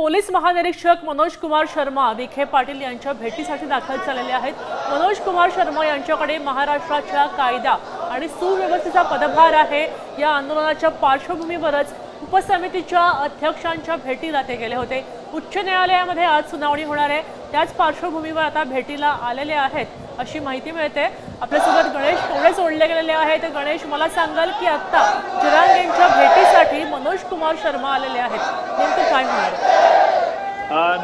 Police महानिरीक्षक मनोज कुमार शर्मा विखे पाटील यांच्या भेटीसाठी दाखल झालेले आहेत। मनोज कुमार शर्मा यांच्याकडे महाराष्ट्राच्या कायदा आणि सुव्यवस्थेचा पदभार आहे। या आंदोलनाच्या पार्श्वभूमीवरच उपसमितीच्या अध्यक्षांच्या भेटीला ते गेले होते। उच्च न्यायालयामध्ये आज सुनावणी होणार आहे, त्याच पार्श्वभूमीवर आता भेटीला आलेले आहेत अशी माहिती मिळते। आपल्यासोबत गणेश कोवळे जोडले गेलेले आहेत। गणेश, मला सांगाल की आता जरांगेंच्या भेटीसाठी मनोज कुमार शर्मा आलेले आहेत, नेमकं काय होणार?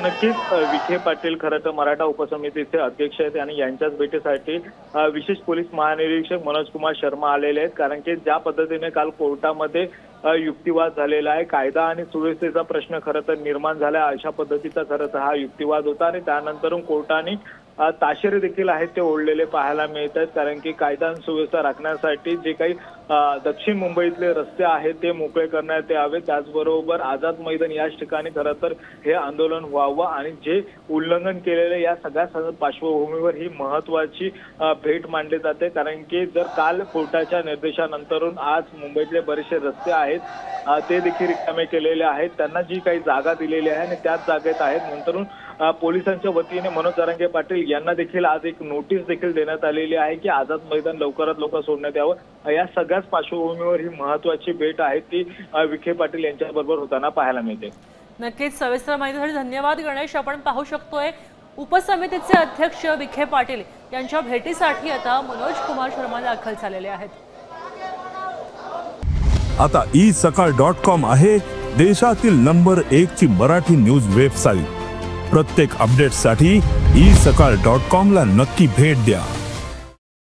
नक्कीच विखे पाटील खरं तर मराठा उपसमितीचे अध्यक्ष आहेत आणि यांच्याच भेटीसाठी विशेष पोलीस महानिरीक्षक मनोज कुमार शर्मा आलेले आहेत। कारण की ज्या पद्धतीने काल कोर्टामध्ये युक्तिवाद झालेला आहे, कायदा आणि सुव्यवस्थेचा प्रश्न खरं तर निर्माण झाला, अशा पद्धतीचा खरं तर हा युक्तिवाद होता आणि त्यानंतर कोर्टाने ताशेरे देखील आहेत ते ओढलेले पाहायला मिळतात। कारण की कायदा आणि सुव्यवस्था राखण्यासाठी जे काही दक्षिण मुंबईतले रस्ते आहेत ते मोकळे करण्यात यावे, त्याचबरोबर आझाद मैदान याच ठिकाणी खरं तर हे आंदोलन व्हावं आणि जे उल्लंघन केलेले या सगळ्या पार्श्वभूमीवर ही महत्वाची भेट मांडली जाते। कारण की जर काल कोर्टाच्या निर्देशानंतरून आज मुंबईतले बरेचसे रस्ते आहेत ते देखील रिकामे केलेले आहेत, त्यांना जी काही जागा दिलेली आहे आणि त्याच जागेत आहेत। नंतरून पोलिसांच्या वतीने मनोज जरांगे पाटील यांना देखील आज एक नोटीस देखील देण्यात आलेली आहे की आझाद मैदान लवकरात लवकर सोडण्यात यावं। या सगळ्याच पार्श्वभूमीवर ही महत्वाची भेट आहे ती विखे पाटील यांच्याबरोबर होताना पाहायला मिळते। नक्कीच सविस्तर माहितीसाठी धन्यवाद गणेश। आपण पाहू शकतोय उपसमितीचे अध्यक्ष विखे पाटील यांच्या भेटीसाठी आता मनोज कुमार शर्मा दाखल झालेले आहेत। आता isakal.com आहे देशातील नंबर 1 ची मराठी न्यूज वेबसाईट। प्रत्येक अपडेटसाठी isakal.com ला नक्की भेट द्या।